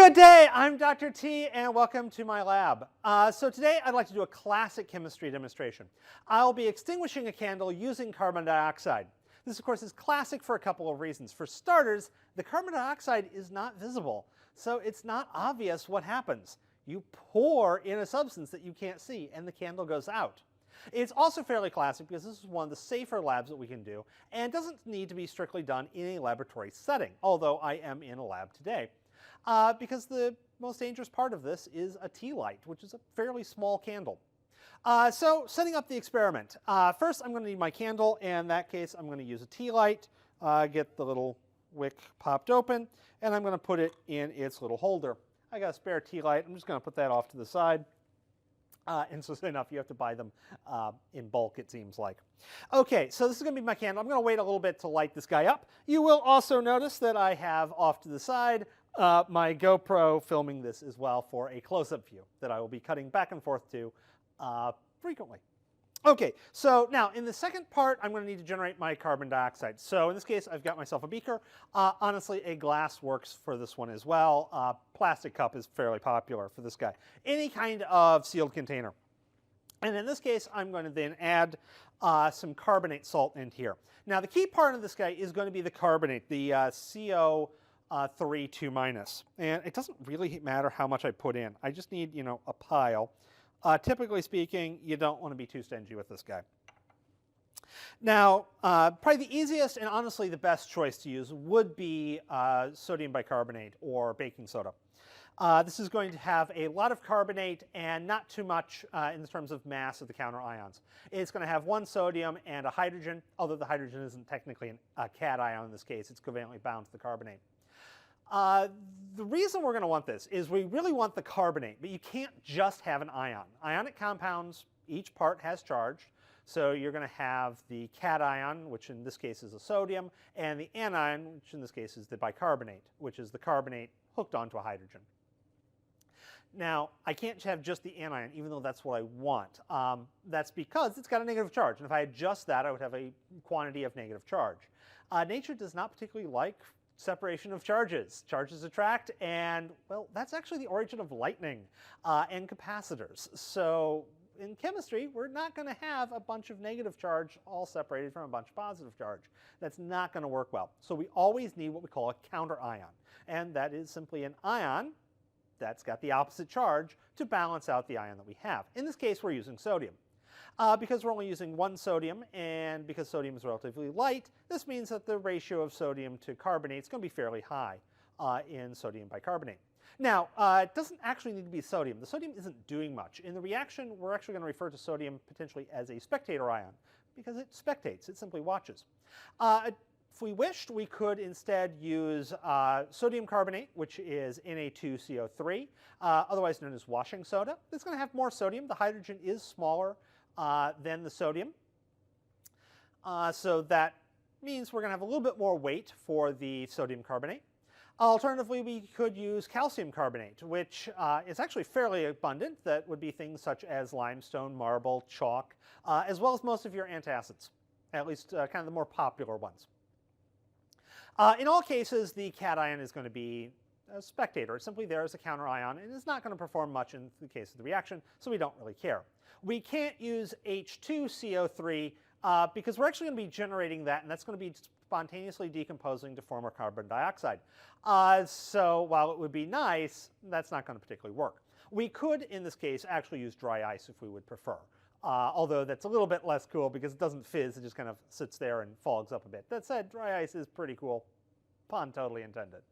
Good day, I'm Dr. T and welcome to my lab. So today I'd like to do a classic chemistry demonstration. I'll be extinguishing a candle using carbon dioxide. This of course is classic for a couple of reasons. For starters, the carbon dioxide is not visible, so it's not obvious what happens. You pour in a substance that you can't see and the candle goes out. It's also fairly classic because this is one of the safer labs that we can do and doesn't need to be strictly done in a laboratory setting, although I am in a lab today. Because the most dangerous part of this is a tea light, which is a fairly small candle. So setting up the experiment. First I'm going to need my candle, and in that case I'm going to use a tea light, get the little wick popped open, and I'm going to put it in its little holder. I got a spare tea light, I'm just going to put that off to the side. Interesting enough, you have to buy them in bulk, it seems like. Okay, so this is going to be my candle. I'm going to wait a little bit to light this guy up. You will also notice that I have off to the side my GoPro filming this as well for a close-up view that I will be cutting back and forth to frequently. Okay, so now in the second part, I'm going to need to generate my carbon dioxide. So in this case, I've got myself a beaker. Honestly, a glass works for this one as well. Plastic cup is fairly popular for this guy. Any kind of sealed container. And in this case, I'm going to then add some carbonate salt in here. Now, the key part of this guy is going to be the carbonate, the CO3 2-. And it doesn't really matter how much I put in. I just need, a pile. Typically speaking, you don't want to be too stingy with this guy. Now, probably the easiest and honestly the best choice to use would be sodium bicarbonate or baking soda. This is going to have a lot of carbonate and not too much in terms of mass of the counter ions. It's going to have one sodium and a hydrogen, although the hydrogen isn't technically a cation in this case. It's covalently bound to the carbonate. The reason we're going to want this is we really want the carbonate, but you can't just have an ion. Ionic compounds, each part has charge, so you're going to have the cation, which in this case is a sodium, and the anion, which in this case is the bicarbonate, which is the carbonate hooked onto a hydrogen. Now, I can't have just the anion, even though that's what I want. That's because it's got a negative charge, and if I had just that, I would have a quantity of negative charge. Nature does not particularly like separation of charges. Charges attract, and, well, that's actually the origin of lightning and capacitors. So in chemistry, we're not going to have a bunch of negative charge all separated from a bunch of positive charge. That's not going to work well. So we always need what we call a counter ion, and that is simply an ion that's got the opposite charge to balance out the ion that we have. In this case, we're using sodium. Because we're only using one sodium, and because sodium is relatively light, this means that the ratio of sodium to carbonate is going to be fairly high in sodium bicarbonate. Now, it doesn't actually need to be sodium. The sodium isn't doing much. In the reaction, we're actually going to refer to sodium potentially as a spectator ion, because it spectates, it simply watches. If we wished, we could instead use sodium carbonate, which is Na2CO3, otherwise known as washing soda. It's going to have more sodium. The hydrogen is smaller than the sodium. So that means we're going to have a little bit more weight for the sodium carbonate. Alternatively, we could use calcium carbonate, which is actually fairly abundant. That would be things such as limestone, marble, chalk, as well as most of your antacids, at least kind of the more popular ones. In all cases, the cation is going to be a spectator. It's simply there as a counter ion, and it's not going to perform much in the case of the reaction, so we don't really care. We can't use H2CO3 because we're actually going to be generating that, and that's going to be spontaneously decomposing to form our carbon dioxide. So while it would be nice, that's not going to particularly work. We could, in this case, actually use dry ice if we would prefer, although that's a little bit less cool because it doesn't fizz, it just kind of sits there and fogs up a bit. That said, dry ice is pretty cool. Pun totally intended.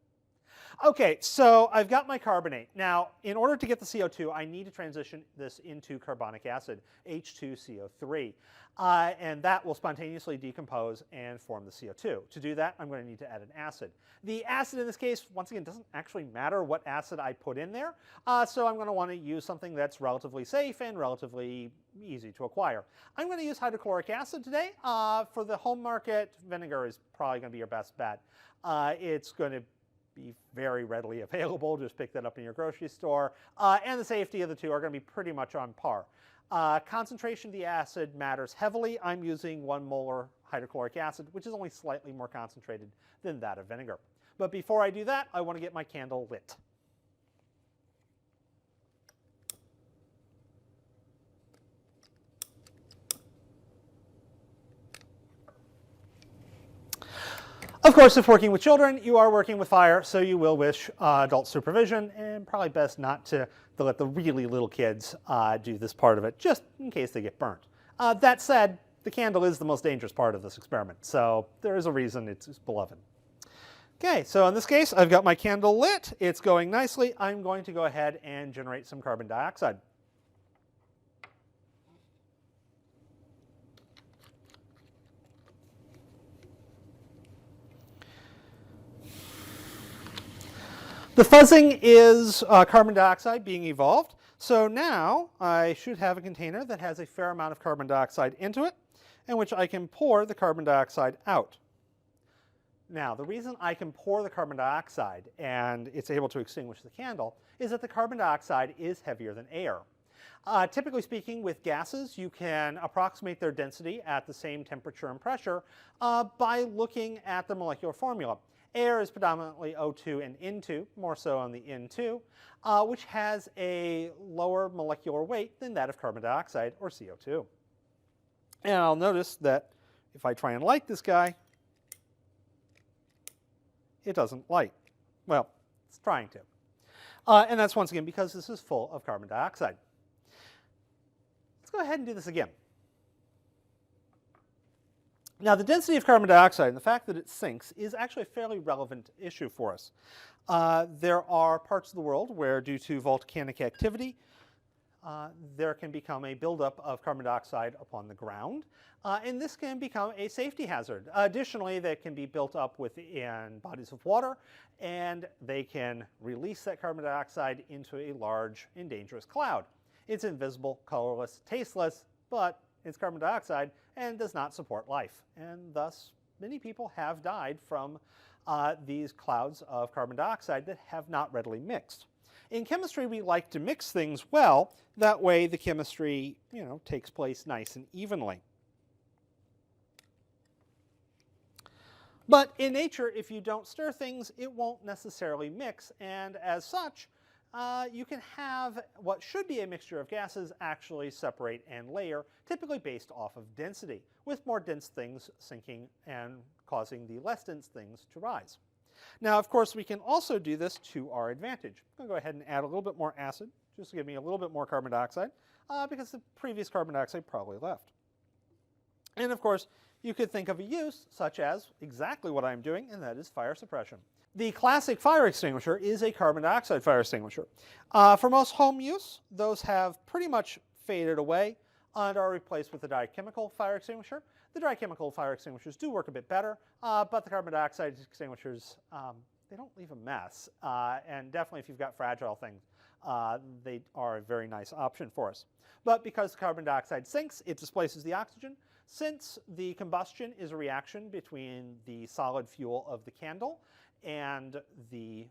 Okay, so I've got my carbonate. Now, in order to get the CO2, I need to transition this into carbonic acid, H2CO3, and that will spontaneously decompose and form the CO2. To do that, I'm going to need to add an acid. The acid in this case, once again, doesn't actually matter what acid I put in there, so I'm going to want to use something that's relatively safe and relatively easy to acquire. I'm going to use hydrochloric acid today. For the home market, vinegar is probably going to be your best bet. It's going to be very readily available. Just pick that up in your grocery store. And the safety of the two are going to be pretty much on par. Concentration of the acid matters heavily. I'm using 1 molar hydrochloric acid, which is only slightly more concentrated than that of vinegar. But before I do that, I want to get my candle lit. Of course, if working with children, you are working with fire, so you will wish adult supervision, and probably best not to let the really little kids do this part of it, just in case they get burnt. That said, the candle is the most dangerous part of this experiment, so there is a reason it's beloved. Okay, so in this case, I've got my candle lit. It's going nicely. I'm going to go ahead and generate some carbon dioxide. The fuzzing is carbon dioxide being evolved. So now I should have a container that has a fair amount of carbon dioxide into it, in which I can pour the carbon dioxide out. Now, the reason I can pour the carbon dioxide and it's able to extinguish the candle is that the carbon dioxide is heavier than air. Typically speaking, with gases, you can approximate their density at the same temperature and pressure by looking at the molecular formula. Air is predominantly O2 and N2, more so on the N2, which has a lower molecular weight than that of carbon dioxide, or CO2. And I'll notice that if I try and light this guy, it doesn't light. Well, it's trying to. And that's once again because this is full of carbon dioxide. Let's go ahead and do this again. Now, the density of carbon dioxide and the fact that it sinks is actually a fairly relevant issue for us. There are parts of the world where, due to volcanic activity, there can become a buildup of carbon dioxide upon the ground, and this can become a safety hazard. Additionally, they can be built up within bodies of water, and they can release that carbon dioxide into a large and dangerous cloud. It's invisible, colorless, tasteless, but it's carbon dioxide and does not support life. And thus, many people have died from these clouds of carbon dioxide that have not readily mixed. In chemistry, we like to mix things well. That way, the chemistry, takes place nice and evenly. But in nature, if you don't stir things, it won't necessarily mix. And as such, you can have what should be a mixture of gases actually separate and layer, typically based off of density, with more dense things sinking and causing the less dense things to rise. Now, of course, we can also do this to our advantage. I'm going to go ahead and add a little bit more acid, just to give me a little bit more carbon dioxide, because the previous carbon dioxide probably left. And of course, you could think of a use such as exactly what I'm doing, and that is fire suppression. The classic fire extinguisher is a carbon dioxide fire extinguisher. For most home use, those have pretty much faded away and are replaced with a dye-chemical fire extinguisher. The dye-chemical fire extinguishers do work a bit better, but the carbon dioxide extinguishers, they don't leave a mess. And definitely if you've got fragile things, they are a very nice option for us. But because the carbon dioxide sinks, it displaces the oxygen. Since the combustion is a reaction between the solid fuel of the candle and the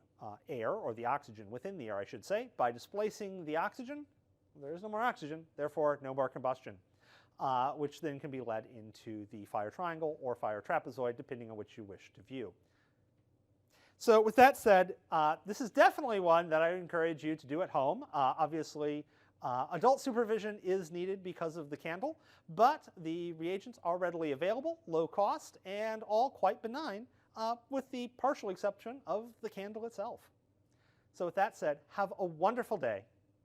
air, or the oxygen within the air, I should say, by displacing the oxygen, there's no more oxygen, therefore no more combustion, which then can be led into the fire triangle or fire trapezoid, depending on which you wish to view. So with that said, this is definitely one that I encourage you to do at home. Obviously, adult supervision is needed because of the candle, but the reagents are readily available, low cost, and all quite benign, with the partial exception of the candle itself. So with that said, have a wonderful day,